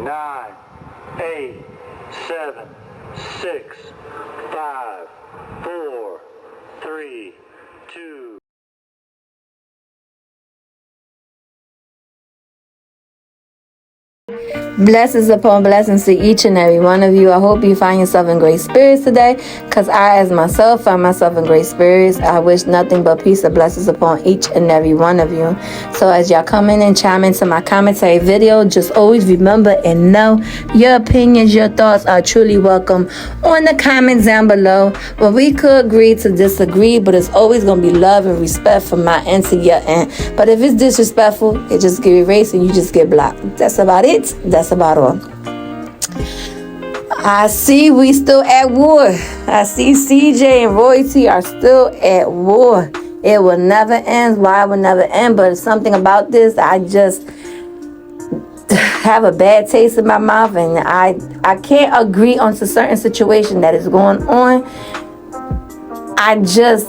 9, 8, 7, 6, 5, 4, 3, 2. Blessings upon blessings to each and every one of you. I hope you find yourself in great spirits today, because I, as myself, find myself in great spirits. I wish nothing but peace and blessings upon each and every one of you. So as y'all come in and chime into my commentary video, just always remember and know your opinions, your thoughts are truly welcome on the comments down below. Well, we could agree to disagree, but it's always going to be love and respect from my end to your end. But if it's disrespectful, it just get erased and you just get blocked. That's about it. That's about all. I see we still at war. I see CJ and Royalty are still at war. It will never end. Why it will never end? But something about this, I just have a bad taste in my mouth, and I can't agree on a certain situation that is going on. I just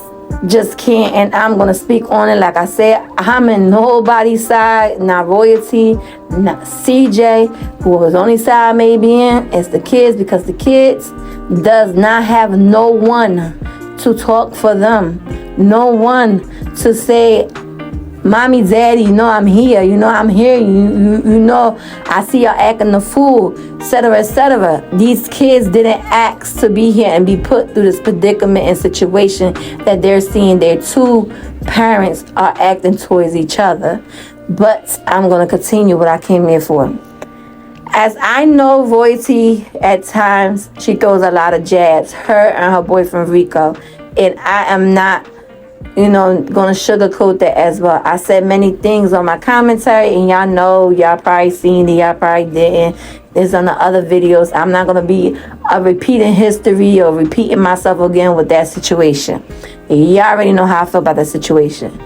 can't, and I'm gonna speak on it. Like I said, I'm in nobody's side, not Royalty, not CJ, whose only side I may be in is the kids, because the kids does not have no one to talk for them, no one to say, mommy, daddy, you know I'm here, you know I'm here, you know I see y'all acting the fool, etc., etc. These kids didn't ask to be here and be put through this predicament and situation that they're seeing their two parents are acting towards each other. But I'm going to continue what I came here for. As I know, Royalty, at times, she throws a lot of jabs, her and her boyfriend Rico, and I am not going to sugarcoat that as well. I said many things on my commentary, and y'all know, y'all probably seen it, y'all probably didn't. It's on the other videos. I'm not going to be repeating history or repeating myself again with that situation. Y'all already know how I feel about that situation.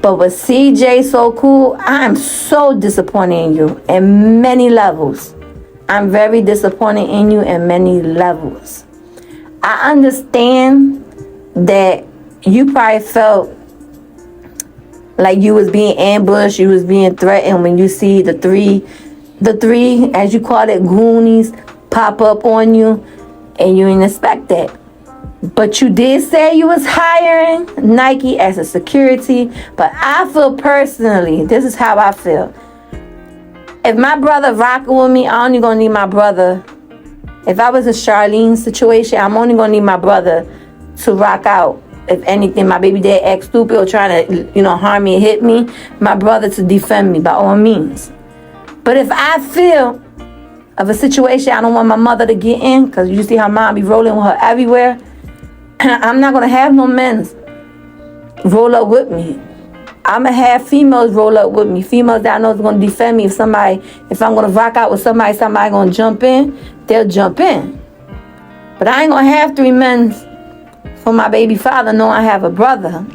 But with cjsocool, I'm so disappointed in you in many levels. I'm very disappointed in you in many levels. I understand that you probably felt like you was being ambushed, you was being threatened when you see the three, as you call it, goonies pop up on you, and you didn't expect that. But you did say you was hiring Nike as a security. But I feel personally, this is how I feel. If my brother rocking with me, I only gonna need my brother. If I was a Charlene situation, I'm only gonna need my brother to rock out. If anything, my baby dad act stupid or trying to, harm me and hit me, my brother to defend me by all means. But if I feel of a situation I don't want my mother to get in, because you see how mom be rolling with her everywhere, I'm not going to have no men roll up with me. I'm going to have females roll up with me. Females that I know is going to defend me. If I'm going to rock out with somebody going to jump in, they'll jump in. But I ain't going to have 3 men for my baby father, know I have a brother.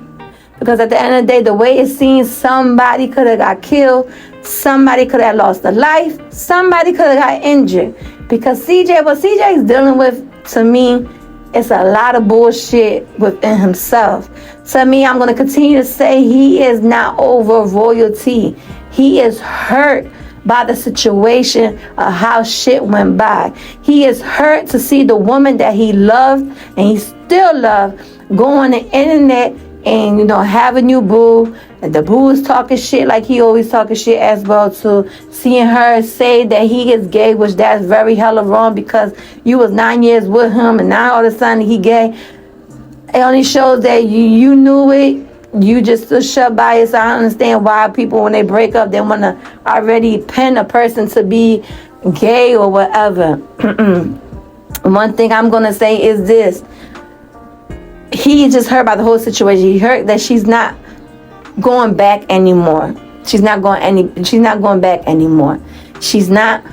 Because at the end of the day, the way it seems, somebody could have got killed, somebody could have lost a life, somebody could have got injured. Because what CJ is dealing with, to me, it's a lot of bullshit within himself. To me, I'm going to continue to say he is not over Royalty. He is hurt by the situation of how shit went by. He is hurt to see the woman that he loved and he still loved go on the internet and have a new boo, and the boo is talking shit like he always talking shit as well too. Seeing her say that he is gay, which that's very hella wrong, because you was 9 years with him and now all of a sudden he gay. It only shows that you knew it. You just stood shut by it. So I understand why people, when they break up, they want to already pin a person to be gay or whatever. One thing I'm going to say is this. He just hurt by the whole situation. He hurt that she's not going back anymore. She's not going back anymore. She's not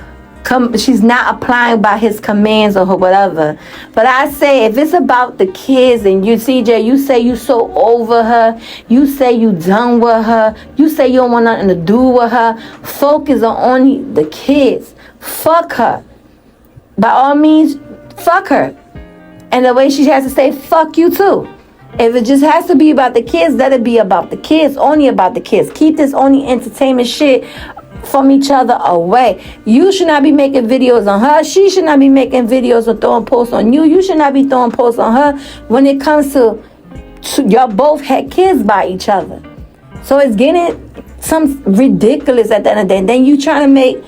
applying by his commands or whatever. But I say, if it's about the kids and you, CJ, you say you so over her, you say you done with her, you say you don't want nothing to do with her, focus on only the kids. Fuck her. By all means, fuck her. And the way she has to say, fuck you too. If it just has to be about the kids, let it be about the kids, only about the kids. Keep this only entertainment shit from each other away. You should not be making videos on her. She should not be making videos or throwing posts on you. You should not be throwing posts on her. When it comes to y'all both had kids by each other. So it's getting some ridiculous at the end of the day. Then you trying to make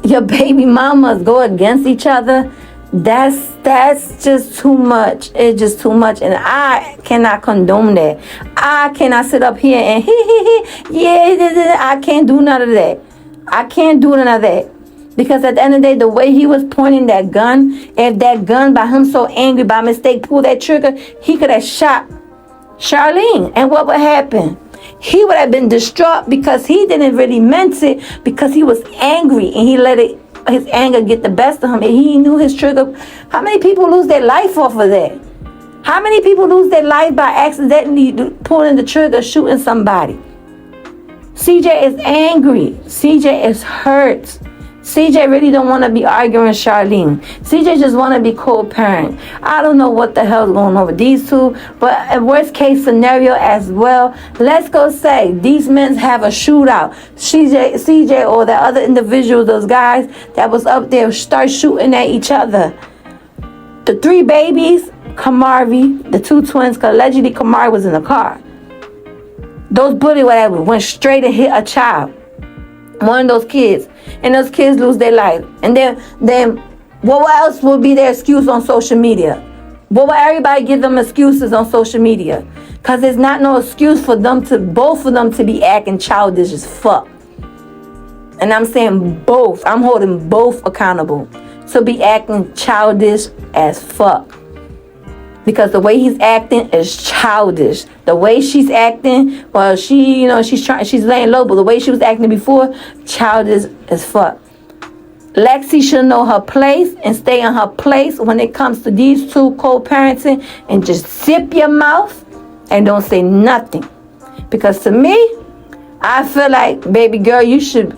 your baby mamas go against each other. That's just too much. It's just too much, and I cannot condone that. I cannot sit up here and yeah, I can't do none of that. I can't do none of that. Because at the end of the day, the way he was pointing that gun, if that gun by him so angry by mistake pulled that trigger, he could have shot Charlene. And what would happen? He would have been distraught because he didn't really meant it, because he was angry and he let his anger get the best of him, and he knew his trigger. How many people lose their life off of that? How many people lose their life by accidentally pulling the trigger, shooting somebody? CJ is angry. CJ is hurt. CJ really don't want to be arguing with Charlene. CJ just want to be co-parent. I don't know what the hell's going on with these two, but in worst case scenario as well, let's go say these men have a shootout. CJ or the other individuals, those guys that was up there, start shooting at each other. The three babies, Kamari, the two twins, because allegedly Kamari was in the car. Those bullets whatever went straight and hit a child. One of those kids, and those kids lose their life. And then what else will be their excuse on social media? What will everybody give them excuses on social media? Because there's not no excuse for both of them to be acting childish as fuck. And I'm saying both. I'm holding both accountable to be acting childish as fuck. Because the way he's acting is childish. The way she's acting, well, she's laying low, but the way she was acting before, childish as fuck. Lexi should know her place and stay in her place when it comes to these two co-parenting, and just zip your mouth and don't say nothing. Because to me, I feel like, baby girl, you should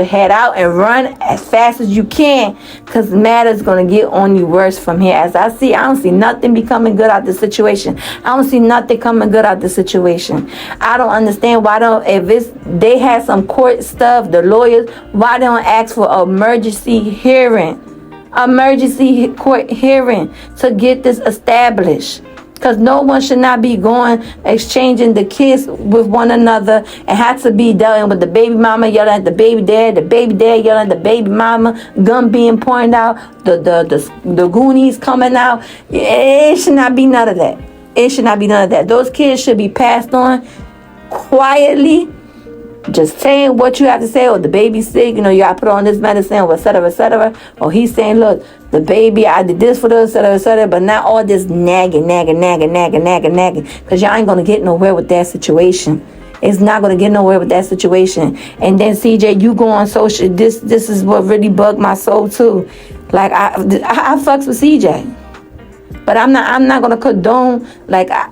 head out and run as fast as you can, because matter's going to get on you worse from here. As I don't see nothing becoming good out of the situation. I don't see nothing coming good out of the situation. I don't understand if they had some court stuff, the lawyers, why they don't ask for emergency court hearing to get this established. Because no one should not be exchanging the kiss with one another, and have to be dealing with the baby mama yelling at the baby dad yelling at the baby mama, gun being pointed out, the Goonies coming out. It should not be none of that. It should not be none of that. Those kids should be passed on quietly, just saying what you have to say, or the baby's sick, you got to put on this medicine, or et cetera, or he's saying, look, the baby, I did this for this, et cetera, but not all this nagging, because y'all ain't going to get nowhere with that situation. It's not going to get nowhere with that situation. And then CJ, you go on social, this is what really bugged my soul too. Like, I fucks with CJ, but I'm not going to condone, like, I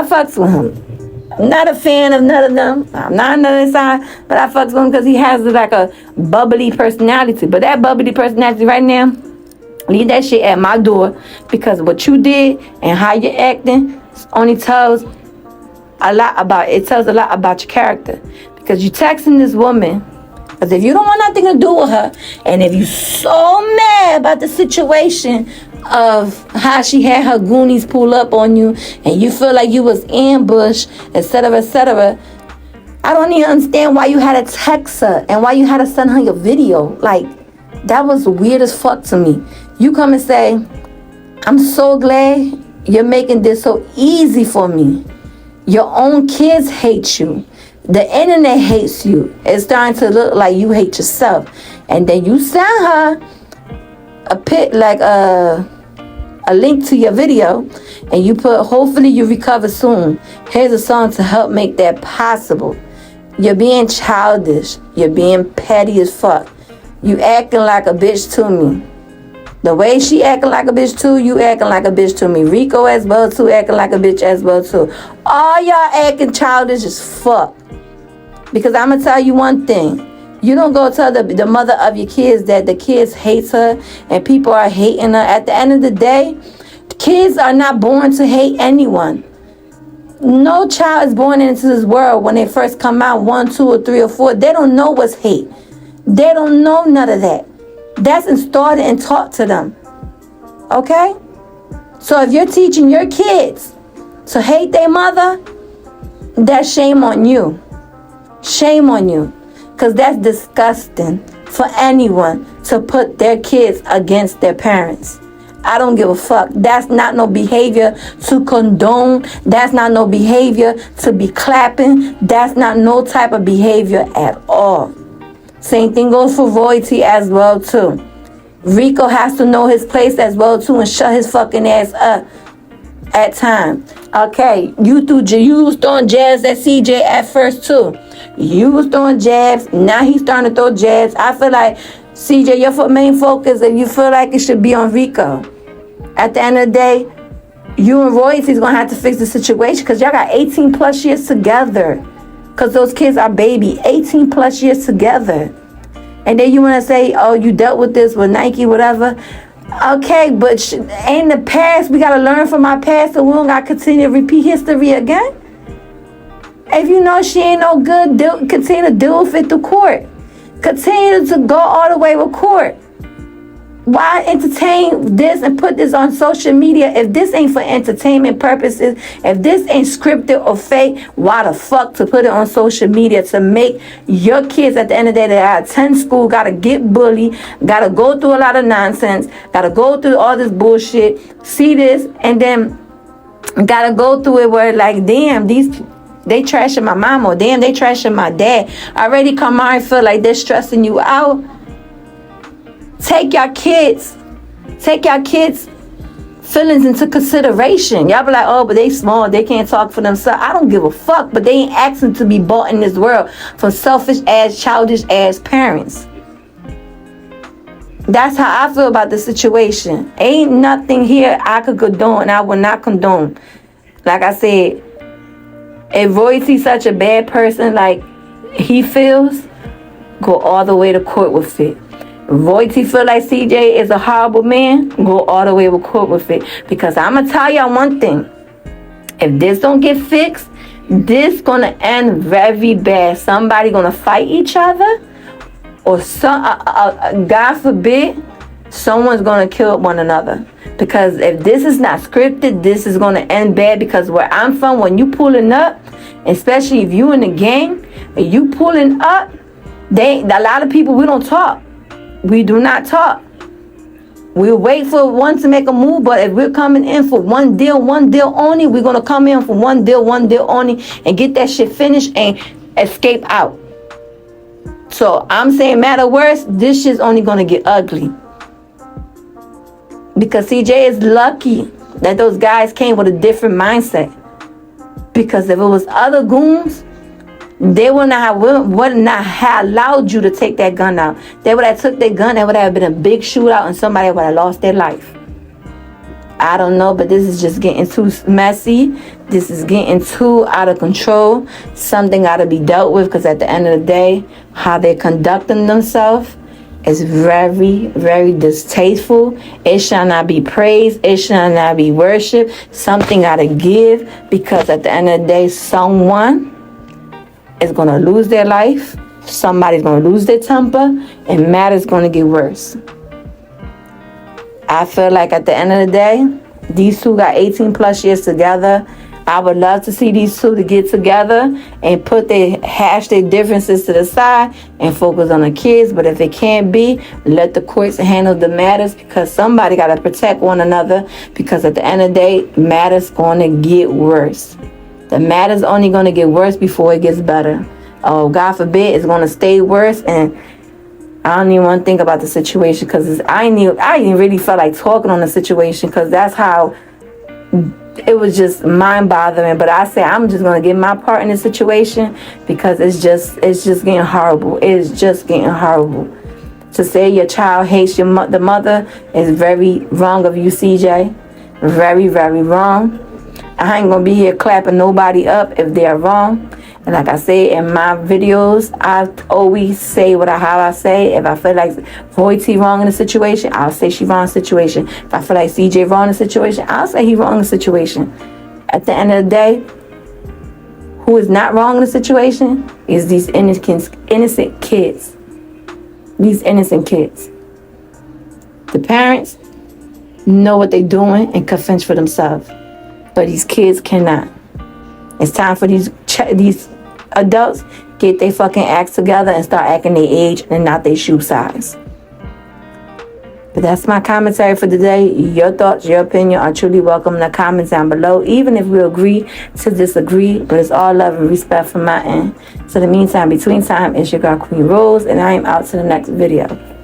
fucks with him. I'm not a fan of none of them. I'm not on the other side, but I fucks with him because he has like a bubbly personality. But that bubbly personality right now, leave that shit at my door, because what you did and how you're acting only tells a lot about your character. Because you texting this woman, because if you don't want nothing to do with her, and if you so mad about the situation of how she had her Goonies pull up on you, and you feel like you was ambushed, et cetera, I don't even understand why you had to text her and why you had to send her your video. Like, that was weird as fuck to me. You come and say, I'm so glad you're making this so easy for me. Your own kids hate you. The internet hates you. It's starting to look like you hate yourself. And then you send her a link to your video, and you put, hopefully you recover soon. Here's a song to help make that possible. You're being childish. You're being petty as fuck. You acting like a bitch to me. The way she acting like a bitch too, you acting like a bitch to me. Rico as well too, acting like a bitch as well too. All y'all acting childish as fuck. Because I'm going to tell you one thing. You don't go tell the mother of your kids that the kids hate her and people are hating her. At the end of the day, kids are not born to hate anyone. No child is born into this world when they first come out, 1, 2, or 3, or 4. They don't know what's hate. They don't know none of that. That's installed and taught to them. Okay? So if you're teaching your kids to hate their mother, that's shame on you. Shame on you. Because that's disgusting for anyone to put their kids against their parents. I don't give a fuck. That's not no behavior to condone. That's not no behavior to be clapping. That's not no type of behavior at all. Same thing goes for Royalty as well too. Rico has to know his place as well too and shut his fucking ass up at times. Okay, you was throwing jabs at CJ at first too. You was throwing jabs. Now he's starting to throw jabs. I feel like CJ, your main focus, if you feel like it should be on Rico. At the end of the day, you and Royalty's gonna have to fix the situation because y'all got 18 plus years together. Because those kids are baby, 18 plus years together. And then you want to say, oh, you dealt with this with Nike, whatever. Okay, but in the past, we got to learn from our past so we don't got to continue to repeat history again. If you know she ain't no good, continue to deal with it through court. Continue to go all the way with court. Why entertain this and put this on social media if this ain't for entertainment purposes? If this ain't scripted or fake, why the fuck to put it on social media to make your kids at the end of the day that attend school gotta get bullied, gotta go through a lot of nonsense, gotta go through all this bullshit, see this, and then gotta go through it where like, damn, they trashing my mom, or damn, they trashing my dad. Already come out and feel like they're stressing you out. Take your kids' feelings into consideration. Y'all be like, oh, but they small, they can't talk for themselves. I don't give a fuck, but they ain't asking to be bought in this world from selfish ass, childish ass parents. That's how I feel about the situation. Ain't nothing here I could condone, and I will not condone. Like I said, if Royalty's such a bad person like he feels, go all the way to court with it. Royalty feel like CJ is a horrible man, go all the way with court with it. Because I'm going to tell y'all one thing. If this don't get fixed, this going to end very bad. Somebody going to fight each other, or God forbid, someone's going to kill one another. Because if this is not scripted, this is going to end bad. Because where I'm from, when you pulling up, especially if you in the gang, and you pulling up, a lot of people, we don't talk. We do not talk. We'll wait for one to make a move, but if we're coming in for one deal only, we're going to come in for one deal only and get that shit finished and escape out. So I'm saying, matter worse, this shit's only going to get ugly. Because CJ is lucky that those guys came with a different mindset. Because if it was other goons, they would not have allowed you to take that gun out. They would have took their gun. It would have been a big shootout and somebody would have lost their life. I don't know, but this is just getting too messy. This is getting too out of control. Something got to be dealt with, because at the end of the day, how they're conducting themselves is very, very distasteful. It shall not be praised. It shall not be worshipped. Something got to give, because at the end of the day, someone is going to lose their life, somebody's going to lose their temper, and matter's going to get worse. I feel like at the end of the day, these two got 18 plus years together. I would love to see these two to get together and hash their differences to the side and focus on the kids. But if it can't be, let the courts handle the matters, because somebody got to protect one another, because at the end of the day, matters going to get worse. The matter's only going to get worse before it gets better. Oh, God forbid, it's going to stay worse. And I don't even want to think about the situation, because I didn't really feel like talking on the situation, because that's how it was just mind-bothering. But I say I'm just going to get my part in the situation, because it's just getting horrible. It's just getting horrible. To say your child hates the mother is very wrong of you, CJ. Very, very wrong. I ain't going to be here clapping nobody up if they're wrong. And like I say in my videos, I always say how I say. If I feel like Royalty wrong in the situation, I'll say she wrong in the situation. If I feel like CJ wrong in the situation, I'll say he wrong in the situation. At the end of the day, who is not wrong in the situation is these innocent kids. these innocent kids. The parents know what they're doing and can fence for themselves, but these kids cannot. It's time for these adults get their fucking acts together and start acting their age and not their shoe size. But that's my commentary for today. Your thoughts, your opinion are truly welcome in the comments down below, even if we agree to disagree, but it's all love and respect from my end. So in the meantime, between time, it's your girl Queen Rose, and I am out to the next video.